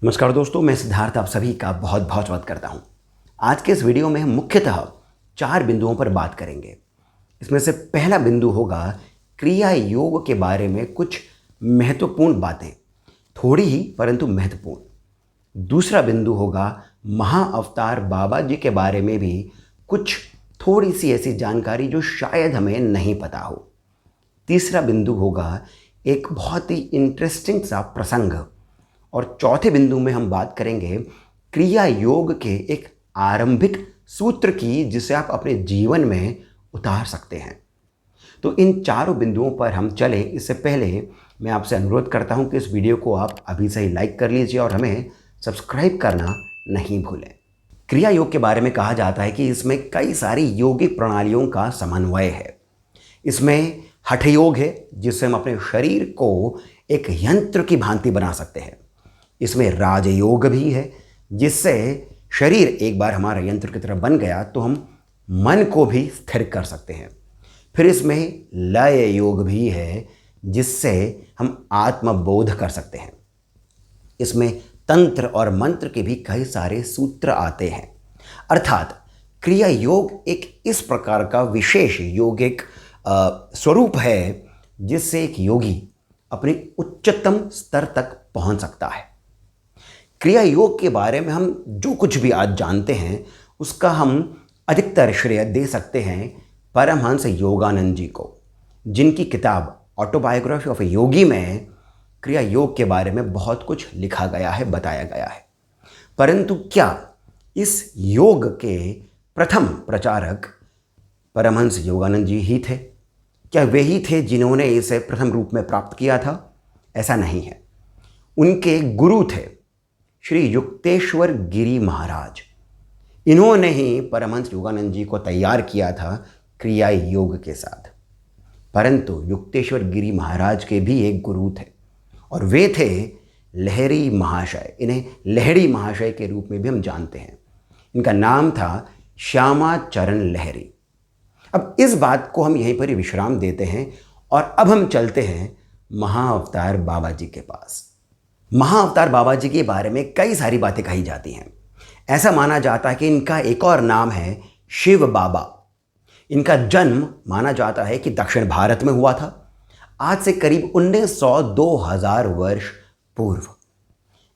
नमस्कार दोस्तों, मैं सिद्धार्थ आप सभी का बहुत बहुत स्वागत करता हूं। आज के इस वीडियो में हम मुख्यतः 4 बिंदुओं पर बात करेंगे। इसमें से पहला बिंदु होगा क्रिया योग के बारे में कुछ महत्वपूर्ण बातें, थोड़ी ही परंतु महत्वपूर्ण। दूसरा बिंदु होगा महाअवतार बाबा जी के बारे में भी कुछ थोड़ी सी ऐसी जानकारी जो शायद हमें नहीं पता हो। तीसरा बिंदु होगा एक बहुत ही इंटरेस्टिंग सा प्रसंग, और चौथे बिंदु में हम बात करेंगे क्रिया योग के एक आरंभिक सूत्र की जिसे आप अपने जीवन में उतार सकते हैं। तो इन चारों बिंदुओं पर हम चलें इससे पहले मैं आपसे अनुरोध करता हूं कि इस वीडियो को आप अभी से ही लाइक कर लीजिए और हमें सब्सक्राइब करना नहीं भूलें। क्रिया योग के बारे में कहा जाता है कि इसमें कई सारी योगिक प्रणालियों का समन्वय है। इसमें हठ योग है जिससे हम अपने शरीर को एक यंत्र की भांति बना सकते हैं। इसमें राजयोग भी है जिससे शरीर एक बार हमारा यंत्र की तरह बन गया तो हम मन को भी स्थिर कर सकते हैं। फिर इसमें लय योग भी है जिससे हम आत्मबोध कर सकते हैं। इसमें तंत्र और मंत्र के भी कई सारे सूत्र आते हैं। अर्थात क्रिया योग एक इस प्रकार का विशेष योगिक स्वरूप है जिससे एक योगी अपने उच्चतम स्तर तक पहुंच सकता है। क्रिया योग के बारे में हम जो कुछ भी आज जानते हैं उसका हम अधिकतर श्रेय दे सकते हैं परमहंस योगानंद जी को, जिनकी किताब ऑटोबायोग्राफी ऑफ ए योगी में क्रिया योग के बारे में बहुत कुछ लिखा गया है, बताया गया है। परंतु क्या इस योग के प्रथम प्रचारक परमहंस योगानंद जी ही थे? क्या वे ही थे जिन्होंने इसे प्रथम रूप में प्राप्त किया था? ऐसा नहीं है। उनके गुरु थे श्री युक्तेश्वर गिरी महाराज। इन्होंने ही परमहंस योगानंद जी को तैयार किया था क्रिया योग के साथ। परंतु युक्तेश्वर गिरी महाराज के भी एक गुरु थे और वे थे लहरी महाशय। इन्हें लहरी महाशय के रूप में भी हम जानते हैं। इनका नाम था श्यामा चरण लहरी। अब इस बात को हम यहीं पर ही विश्राम देते हैं और अब हम चलते हैं महाअवतार बाबा जी के पास। महाअवतार बाबा जी के बारे में कई सारी बातें कही जाती हैं। ऐसा माना जाता है कि इनका एक और नाम है शिव बाबा। इनका जन्म माना जाता है कि दक्षिण भारत में हुआ था, आज से करीब 1900-2000 वर्ष पूर्व।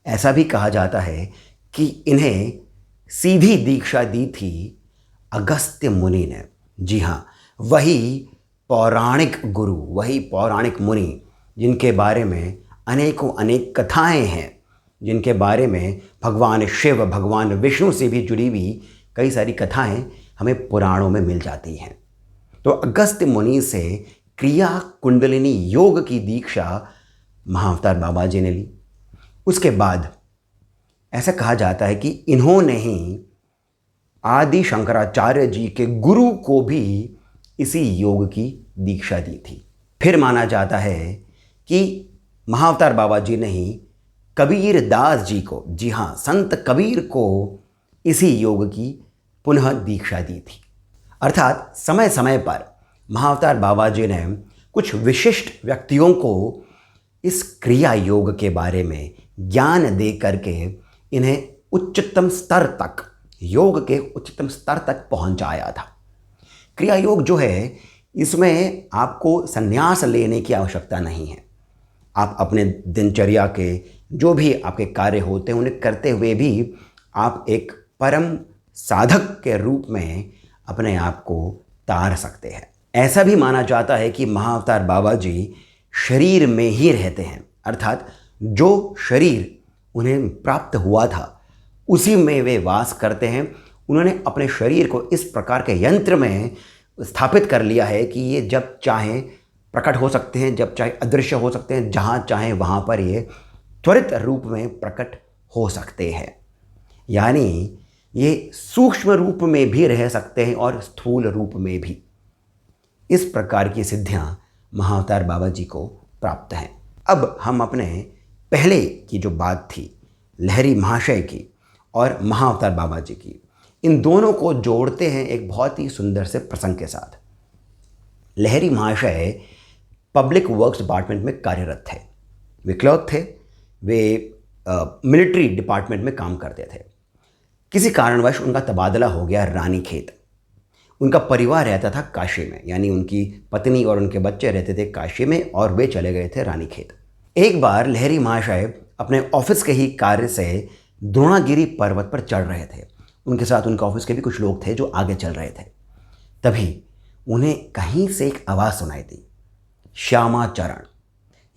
ऐसा भी कहा जाता है कि इन्हें सीधी दीक्षा दी थी अगस्त्य मुनि ने। जी हाँ, वही पौराणिक गुरु, वही पौराणिक मुनि जिनके बारे में अनेकों अनेक कथाएं हैं, जिनके बारे में भगवान शिव, भगवान विष्णु से भी जुड़ी हुई कई सारी कथाएं हमें पुराणों में मिल जाती हैं। तो अगस्त्य मुनि से क्रिया कुंडलिनी योग की दीक्षा महाअवतार बाबा जी ने ली। उसके बाद ऐसा कहा जाता है कि इन्होंने ही आदि शंकराचार्य जी के गुरु को भी इसी योग की दीक्षा दी थी। फिर माना जाता है कि महाअवतार बाबा जी ने ही कबीर दास जी को, जी हाँ, संत कबीर को इसी योग की पुनः दीक्षा दी थी। अर्थात समय समय पर महाअवतार बाबा जी ने कुछ विशिष्ट व्यक्तियों को इस क्रिया योग के बारे में ज्ञान दे करके इन्हें उच्चतम स्तर तक, योग के उच्चतम स्तर तक पहुंचाया था। क्रिया योग जो है इसमें आपको संन्यास लेने की आवश्यकता नहीं है। आप अपने दिनचर्या के जो भी आपके कार्य होते हैं उन्हें करते हुए भी आप एक परम साधक के रूप में अपने आप को तार सकते हैं। ऐसा भी माना जाता है कि महाअवतार बाबा जी शरीर में ही रहते हैं, अर्थात जो शरीर उन्हें प्राप्त हुआ था उसी में वे वास करते हैं। उन्होंने अपने शरीर को इस प्रकार के यंत्र में स्थापित कर लिया है कि ये जब चाहें प्रकट हो सकते हैं, जब चाहे अदृश्य हो सकते हैं, जहाँ चाहें वहाँ पर ये त्वरित रूप में प्रकट हो सकते हैं। यानी ये सूक्ष्म रूप में भी रह सकते हैं और स्थूल रूप में भी। इस प्रकार की सिद्धियाँ महाअवतार बाबा जी को प्राप्त हैं। अब हम अपने पहले की जो बात थी लहरी महाशय की और महाअवतार बाबा जी की, इन दोनों को जोड़ते हैं एक बहुत ही सुंदर से प्रसंग के साथ। लहरी महाशय पब्लिक वर्क्स डिपार्टमेंट में कार्यरत थे, विकलांग थे। वे मिलिट्री डिपार्टमेंट में काम करते थे। किसी कारणवश उनका तबादला हो गया रानीखेत। उनका परिवार रहता था काशी में, यानी उनकी पत्नी और उनके बच्चे रहते थे काशी में और वे चले गए थे रानीखेत। एक बार लहरी महाशय अपने ऑफिस के ही कार्य से द्रोणागिरी पर्वत पर चढ़ रहे थे। उनके साथ उनके ऑफिस के भी कुछ लोग थे जो आगे चल रहे थे। तभी उन्हें कहीं से एक आवाज़ सुनाई दी, श्यामाचरण,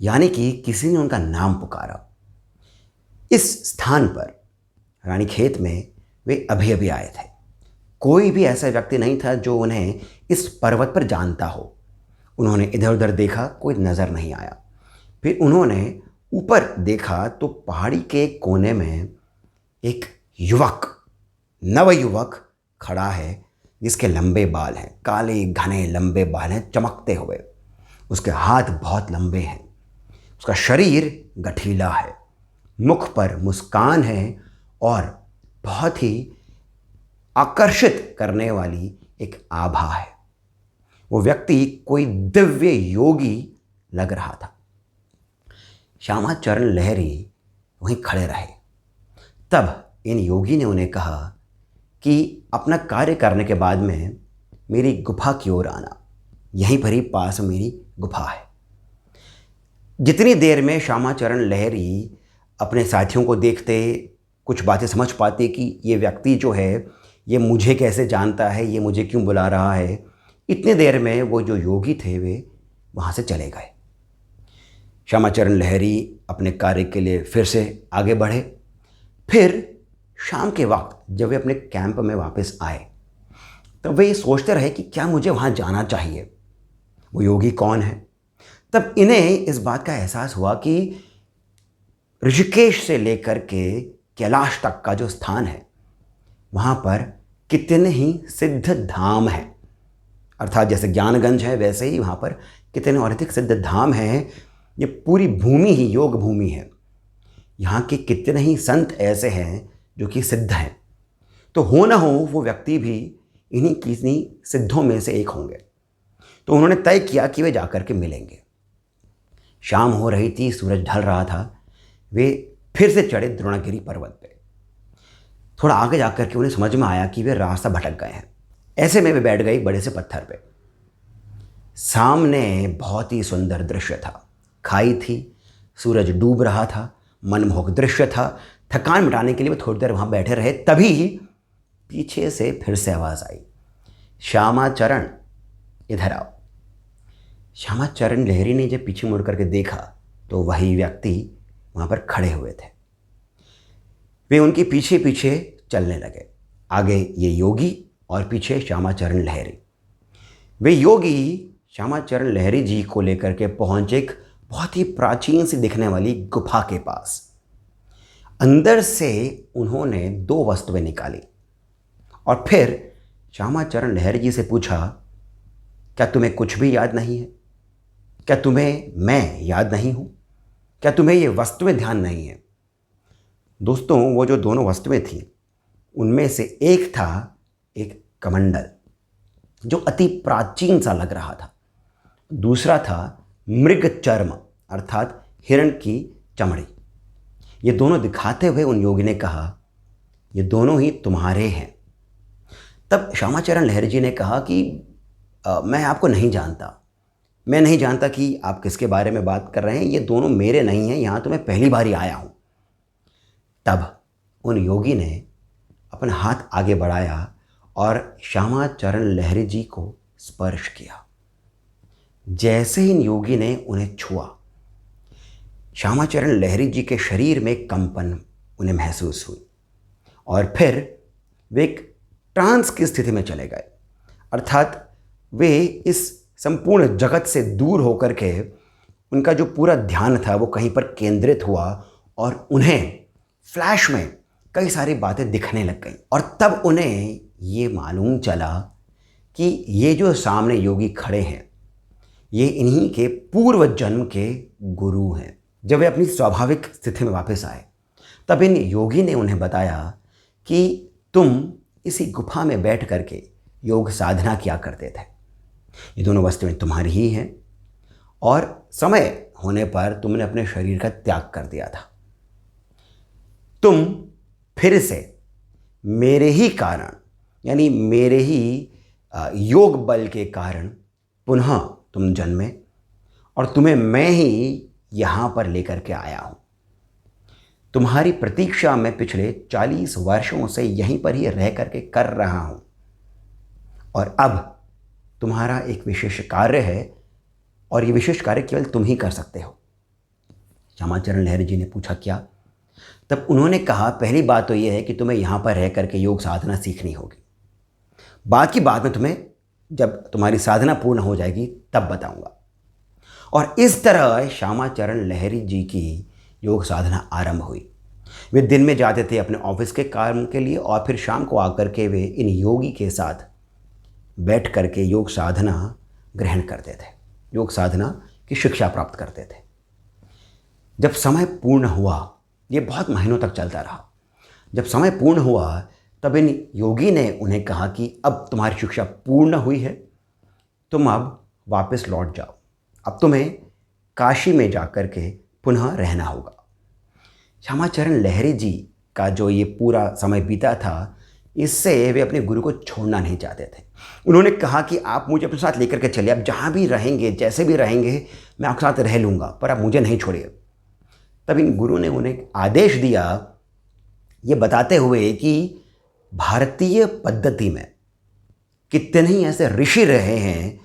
यानी कि किसी ने उनका नाम पुकारा। इस स्थान पर रानीखेत में वे अभी अभी आए थे। कोई भी ऐसा व्यक्ति नहीं था जो उन्हें इस पर्वत पर जानता हो। उन्होंने इधर उधर देखा, कोई नज़र नहीं आया। फिर उन्होंने ऊपर देखा तो पहाड़ी के कोने में एक युवक, नवयुवक खड़ा है, जिसके लंबे बाल हैं, काले घने लंबे बाल हैं चमकते हुए। उसके हाथ बहुत लंबे हैं, उसका शरीर गठीला है, मुख पर मुस्कान है और बहुत ही आकर्षित करने वाली एक आभा है। वो व्यक्ति कोई दिव्य योगी लग रहा था। श्यामाचरण लहरी वहीं खड़े रहे। तब इन योगी ने उन्हें कहा कि अपना कार्य करने के बाद में मेरी गुफा की ओर आना, यहीं पर ही पास मेरी गुफा है। जितनी देर में श्यामाचरण लहरी अपने साथियों को देखते, कुछ बातें समझ पाते कि ये व्यक्ति जो है ये मुझे कैसे जानता है, ये मुझे क्यों बुला रहा है, इतनी देर में वो जो योगी थे वे वहाँ से चले गए। श्यामाचरण लहरी अपने कार्य के लिए फिर से आगे बढ़े। फिर शाम के वक्त जब वे अपने कैंप में वापस आए तब वे सोचते रहे कि क्या मुझे वहाँ जाना चाहिए, वो योगी कौन है। तब इन्हें इस बात का एहसास हुआ कि ऋषिकेश से लेकर के कैलाश तक का जो स्थान है वहाँ पर कितने ही सिद्ध धाम हैं, अर्थात जैसे ज्ञानगंज है वैसे ही वहाँ पर कितने और अधिक सिद्ध धाम हैं। ये पूरी भूमि ही योग भूमि है। यहाँ के कितने ही संत ऐसे हैं जो कि सिद्ध हैं, तो हो ना हो वो व्यक्ति भी इन्हीं किसी सिद्धों में से एक होंगे। तो उन्होंने तय किया कि वे जाकर के मिलेंगे। शाम हो रही थी, सूरज ढल रहा था। वे फिर से चढ़े द्रोणागिरी पर्वत पे। थोड़ा आगे जाकर के उन्हें समझ में आया कि वे रास्ता भटक गए हैं। ऐसे में वे बैठ गए एक बड़े से पत्थर पे। सामने बहुत ही सुंदर दृश्य था। खाई थी, सूरज डूब रहा था, मनमोहक दृश्य था। थकान मिटाने के लिए वे थोड़ी देर वहाँ बैठे रहे। तभी पीछे से फिर से आवाज़ आई, श्यामाचरण इधर आओ। श्यामाचरण लहरी ने जब पीछे मुड़ करके देखा तो वही व्यक्ति वहाँ पर खड़े हुए थे। वे उनके पीछे पीछे चलने लगे। आगे ये योगी और पीछे श्यामाचरण लहरी। वे योगी श्यामाचरण लहरी जी को लेकर के पहुँचे एक बहुत ही प्राचीन सी दिखने वाली गुफा के पास। अंदर से उन्होंने 2 वस्तुएं निकाली और फिर श्यामाचरण लहरी जी से पूछा, क्या तुम्हें कुछ भी याद नहीं है? क्या तुम्हें मैं याद नहीं हूँ? क्या तुम्हें ये वस्तुएं ध्यान नहीं है? दोस्तों, वो जो दोनों वस्तुएं थीं उनमें से एक था एक कमंडल जो अति प्राचीन सा लग रहा था। दूसरा था मृग चर्म अर्थात हिरण की चमड़ी। ये दोनों दिखाते हुए उन योगी ने कहा, ये दोनों ही तुम्हारे हैं। तब श्यामाचरण लहरी जी ने कहा कि मैं आपको नहीं जानता, मैं नहीं जानता कि आप किसके बारे में बात कर रहे हैं। ये दोनों मेरे नहीं हैं, यहाँ तो मैं पहली बार ही आया हूँ। तब उन योगी ने अपना हाथ आगे बढ़ाया और श्यामाचरण लहरी जी को स्पर्श किया। जैसे ही इन योगी ने उन्हें छुआ, श्यामाचरण लहरी जी के शरीर में कंपन उन्हें महसूस हुई और फिर वे एक ट्रांस की स्थिति में चले गए। अर्थात वे इस संपूर्ण जगत से दूर होकर के उनका जो पूरा ध्यान था वो कहीं पर केंद्रित हुआ और उन्हें फ्लैश में कई सारी बातें दिखने लग गई। और तब उन्हें ये मालूम चला कि ये जो सामने योगी खड़े हैं ये इन्हीं के पूर्व जन्म के गुरु हैं। जब वे अपनी स्वाभाविक स्थिति में वापस आए तब इन योगी ने उन्हें बताया कि तुम इसी गुफा में बैठ करके योग साधना किया करते थे। ये दोनों वस्तुएं तुम्हारी ही हैं और समय होने पर तुमने अपने शरीर का त्याग कर दिया था। तुम फिर से मेरे ही कारण, यानी मेरे ही योग बल के कारण पुनः तुम जन्मे और तुम्हें मैं ही यहाँ पर लेकर के आया हूँ। तुम्हारी प्रतीक्षा मैं पिछले 40 वर्षों से यहीं पर ही रह करके कर रहा हूँ और अब तुम्हारा एक विशेष कार्य है और ये विशेष कार्य केवल तुम ही कर सकते हो। श्यामाचरण लहरी जी ने पूछा क्या? तब उन्होंने कहा पहली बात तो यह है कि तुम्हें यहाँ पर रह करके योग साधना सीखनी होगी। बाकी बात में तुम्हें जब तुम्हारी साधना पूर्ण हो जाएगी तब बताऊंगा। और इस तरह श्यामाचरण लहरी जी की योग साधना आरंभ हुई। वे दिन में जाते थे अपने ऑफिस के काम के लिए और फिर शाम को आकर के वे इन योगी के साथ बैठ करके योग साधना ग्रहण करते थे, योग साधना की शिक्षा प्राप्त करते थे। जब समय पूर्ण हुआ, ये बहुत महीनों तक चलता रहा। जब समय पूर्ण हुआ तब इन योगी ने उन्हें कहा कि अब तुम्हारी शिक्षा पूर्ण हुई है, तुम अब वापस लौट जाओ, अब तुम्हें काशी में जाकर के पुनः रहना होगा। श्यामाचरण लहरी जी का जो ये पूरा समय बीता था, इससे वे अपने गुरु को छोड़ना नहीं चाहते थे। उन्होंने कहा कि आप मुझे अपने साथ लेकर के चलिए, आप जहाँ भी रहेंगे, जैसे भी रहेंगे, मैं आपके साथ रह लूँगा, पर आप मुझे नहीं छोड़िए। तब इन गुरु ने उन्हें आदेश दिया, ये बताते हुए कि भारतीय पद्धति में कितने ही ऐसे ऋषि रहे हैं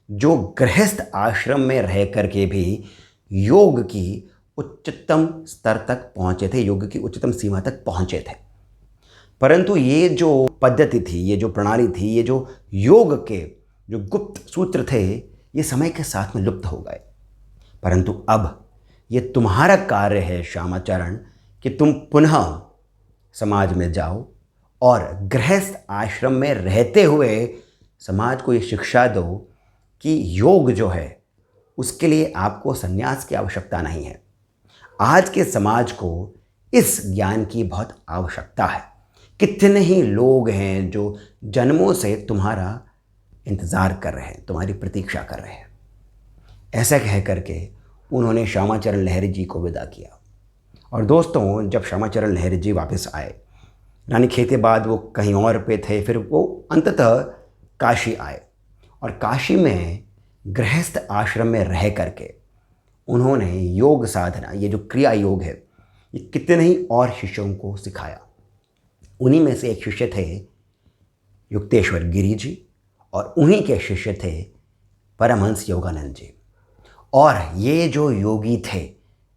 जो गृहस्थ आश्रम में रह करके भी योग की उच्चतम स्तर तक पहुँचे थे, योग की उच्चतम सीमा तक पहुँचे थे। परंतु ये जो पद्धति थी, ये जो प्रणाली थी, ये जो योग के जो गुप्त सूत्र थे, ये समय के साथ में लुप्त हो गए। परंतु अब ये तुम्हारा कार्य है श्यामाचरण कि तुम पुनः समाज में जाओ और गृहस्थ आश्रम में रहते हुए समाज को ये शिक्षा दो कि योग जो है उसके लिए आपको संन्यास की आवश्यकता नहीं है। आज के समाज को इस ज्ञान की बहुत आवश्यकता है। कितने ही लोग हैं जो जन्मों से तुम्हारा इंतज़ार कर रहे हैं, तुम्हारी प्रतीक्षा कर रहे हैं। ऐसा कह करके उन्होंने श्यामाचरण लहरी जी को विदा किया। और दोस्तों, जब श्यामाचरण लहरी जी वापस आए, रानीखेत के बाद वो कहीं और पे थे, फिर वो अंततः काशी आए और काशी में गृहस्थ आश्रम में रह करके उन्होंने योग साधना, ये जो क्रिया योग है, ये कितने ही और शिष्यों को सिखाया। उन्हीं में से एक शिष्य थे युक्तेश्वर गिरी जी और उन्हीं के शिष्य थे परमहंस योगानंद जी। और ये जो योगी थे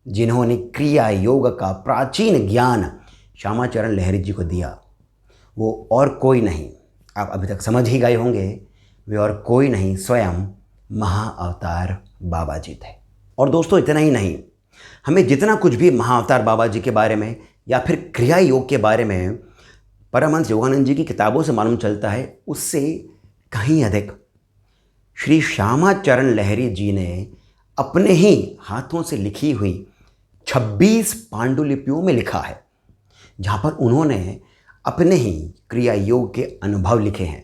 जिन्होंने क्रिया योग का प्राचीन ज्ञान श्यामाचरण लहरी जी को दिया, वो और कोई नहीं, आप अभी तक समझ ही गए होंगे, वे और कोई नहीं, स्वयं महाअवतार बाबा जी थे। और दोस्तों, इतना ही नहीं, हमें जितना कुछ भी महाअवतार बाबा जी के बारे में या फिर क्रिया योग के बारे में परमहंस योगानंद जी की किताबों से मालूम चलता है, उससे कहीं अधिक श्री श्यामाचरण लहरी जी ने अपने ही हाथों से लिखी हुई 26 पांडुलिपियों में लिखा है, जहाँ पर उन्होंने अपने ही क्रिया योग के अनुभव लिखे हैं,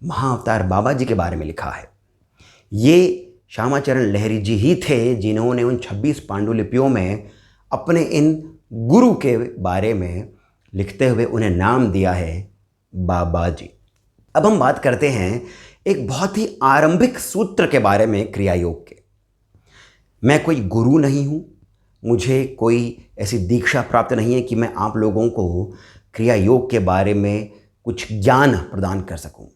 महाअवतार बाबा जी के बारे में लिखा है। ये श्यामाचरण लहरी जी ही थे जिन्होंने उन 26 पांडुलिपियों में अपने इन गुरु के बारे में लिखते हुए उन्हें नाम दिया है बाबा जी। अब हम बात करते हैं एक बहुत ही आरंभिक सूत्र के बारे में क्रिया योग के। मैं कोई गुरु नहीं हूँ, मुझे कोई ऐसी दीक्षा प्राप्त नहीं है कि मैं आप लोगों को क्रिया योग के बारे में कुछ ज्ञान प्रदान कर सकूं,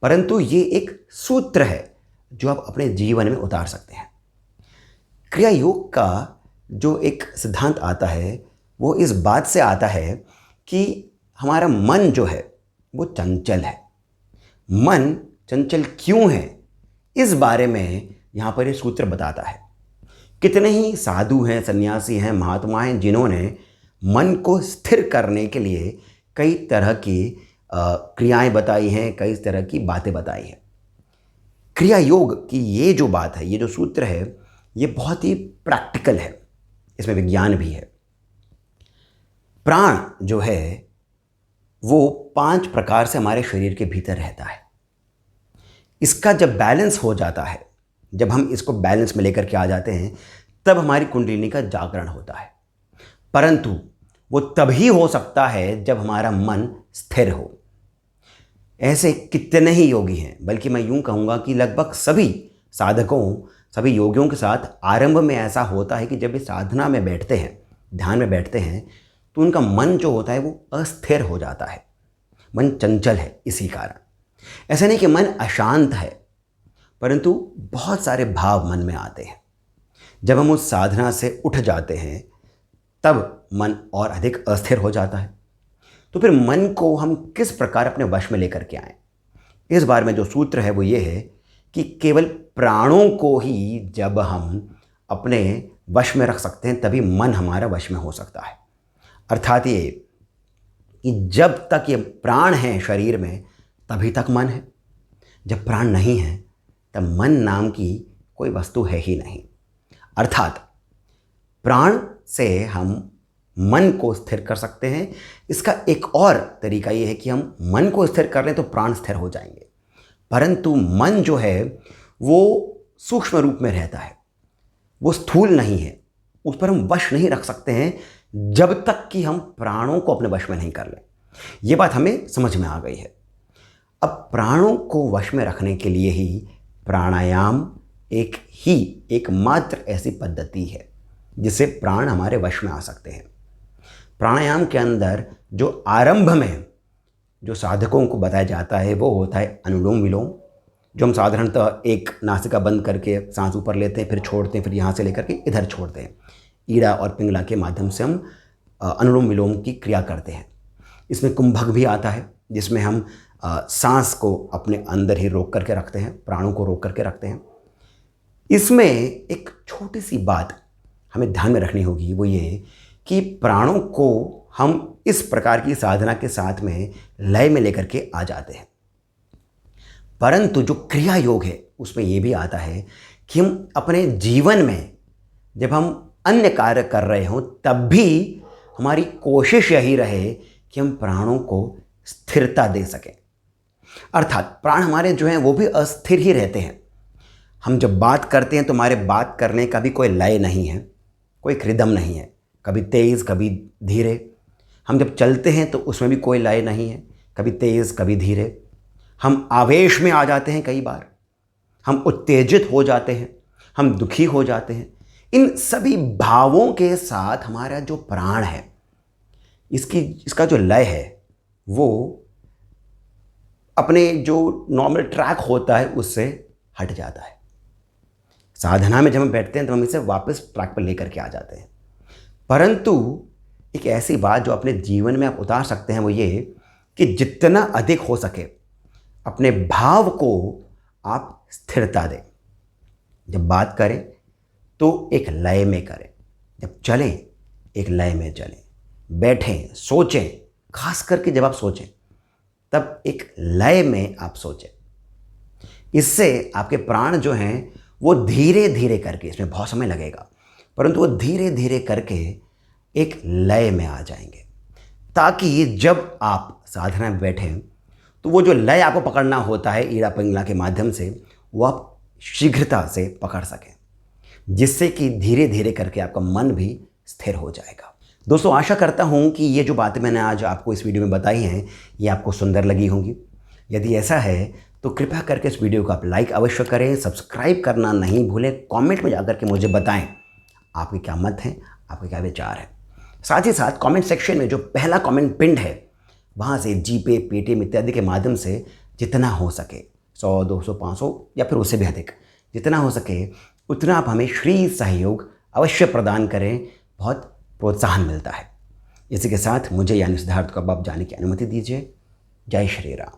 परंतु ये एक सूत्र है जो आप अपने जीवन में उतार सकते हैं। क्रिया योग का जो एक सिद्धांत आता है वो इस बात से आता है कि हमारा मन जो है वो चंचल है। मन चंचल क्यों है, इस बारे में यहाँ पर ये सूत्र बताता है। कितने ही साधु हैं, सन्यासी हैं, महात्मा हैं जिन्होंने मन को स्थिर करने के लिए कई तरह की क्रियाएं बताई हैं, कई तरह की बातें बताई हैं। क्रिया योग की ये जो बात है, ये जो सूत्र है, ये बहुत ही प्रैक्टिकल है, इसमें विज्ञान भी है। प्राण जो है वो 5 प्रकार से हमारे शरीर के भीतर रहता है। इसका जब बैलेंस हो जाता है, जब हम इसको बैलेंस में लेकर के आ जाते हैं, तब हमारी कुंडलिनी का जागरण होता है। परंतु वो तभी हो सकता है जब हमारा मन स्थिर हो। ऐसे कितने ही योगी हैं, बल्कि मैं यूं कहूँगा कि लगभग सभी साधकों, सभी योगियों के साथ आरंभ में ऐसा होता है कि जब वे साधना में बैठते हैं, ध्यान में बैठते हैं, तो उनका मन जो होता है वो अस्थिर हो जाता है। मन चंचल है इसी कारण। ऐसा नहीं कि मन अशांत है, परंतु बहुत सारे भाव मन में आते हैं। जब हम उस साधना से उठ जाते हैं तब मन और अधिक अस्थिर हो जाता है। तो फिर मन को हम किस प्रकार अपने वश में लेकर के आएं? इस बारे में जो सूत्र है वो ये है कि केवल प्राणों को ही जब हम अपने वश में रख सकते हैं तभी मन हमारा वश में हो सकता है। अर्थात ये कि जब तक ये प्राण हैं शरीर में तभी तक मन है। जब प्राण नहीं है तब मन नाम की कोई वस्तु है ही नहीं। अर्थात प्राण से हम मन को स्थिर कर सकते हैं। इसका एक और तरीका ये है कि हम मन को स्थिर कर लें तो प्राण स्थिर हो जाएंगे, परंतु मन जो है वो सूक्ष्म रूप में रहता है, वो स्थूल नहीं है, उस पर हम वश नहीं रख सकते हैं जब तक कि हम प्राणों को अपने वश में नहीं कर लें। ये बात हमें समझ में आ गई है। अब प्राणों को वश में रखने के लिए ही प्राणायाम एकमात्र ऐसी पद्धति है जिससे प्राण हमारे वश में आ सकते हैं। प्राणायाम के अंदर जो आरंभ में जो साधकों को बताया जाता है वो होता है अनुलोम विलोम, जो हम साधारणतः एक नासिका बंद करके सांस ऊपर लेते हैं, फिर छोड़ते हैं, फिर यहाँ से लेकर के इधर छोड़ते हैं। ईड़ा और पिंगला के माध्यम से हम अनुलोम विलोम की क्रिया करते हैं। इसमें कुंभक भी आता है जिसमें हम सांस को अपने अंदर ही रोक करके रखते हैं, प्राणों को रोक करके रखते हैं। इसमें एक छोटी सी बात हमें ध्यान में रखनी होगी, वो ये कि प्राणों को हम इस प्रकार की साधना के साथ में लय में लेकर के आ जाते हैं, परंतु जो क्रिया योग है उसमें ये भी आता है कि हम अपने जीवन में जब हम अन्य कार्य कर रहे हों तब भी हमारी कोशिश यही रहे कि हम प्राणों को स्थिरता दे सकें। अर्थात प्राण हमारे जो हैं वो भी अस्थिर ही रहते हैं। हम जब बात करते हैं तो हमारे बात करने का भी कोई लय नहीं है, कोई रिदम नहीं है, कभी तेज़ कभी धीरे। हम जब चलते हैं तो उसमें भी कोई लय नहीं है, कभी तेज़ कभी धीरे। हम आवेश में आ जाते हैं, कई बार हम उत्तेजित हो जाते हैं, हम दुखी हो जाते हैं। इन सभी भावों के साथ हमारा जो प्राण है इसका जो लय है वो अपने जो नॉर्मल ट्रैक होता है उससे हट जाता है। साधना में जब हम बैठते हैं तो हम इसे वापस ट्रैक पर लेकर के आ जाते हैं। परंतु एक ऐसी बात जो अपने जीवन में आप उतार सकते हैं वो ये कि जितना अधिक हो सके अपने भाव को आप स्थिरता दें। जब बात करें तो एक लय में करें, जब चलें एक लय में चलें, बैठें सोचें, खास करके जब आप सोचें तब एक लय में आप सोचें। इससे आपके प्राण जो हैं वो धीरे धीरे करके, इसमें बहुत समय लगेगा, परंतु वो धीरे धीरे करके एक लय में आ जाएंगे, ताकि जब आप साधना में बैठें तो वो जो लय आपको पकड़ना होता है ईड़ा पिंगला के माध्यम से वो आप शीघ्रता से पकड़ सकें, जिससे कि धीरे धीरे करके आपका मन भी स्थिर हो जाएगा। दोस्तों, आशा करता हूँ कि ये जो बातें मैंने आज आपको इस वीडियो में बताई हैं ये आपको सुंदर लगी होंगी। यदि ऐसा है तो कृपया करके इस वीडियो को आप लाइक अवश्य करें, सब्सक्राइब करना नहीं भूलें, कमेंट में जाकर के मुझे बताएं आपके क्या मत हैं, आपके क्या विचार हैं। साथ ही साथ कमेंट सेक्शन में जो पहला कमेंट पिंड है वहाँ से जीपे, पेटीएम इत्यादि के माध्यम से जितना हो सके 100, 200, 500 या फिर उससे भी अधिक जितना हो सके उतना आप हमें श्री सहयोग अवश्य प्रदान करें, बहुत प्रोत्साहन मिलता है। इसी के साथ मुझे यानी सिद्धार्थ को अब आप जाने की अनुमति दीजिए। जय श्री राम।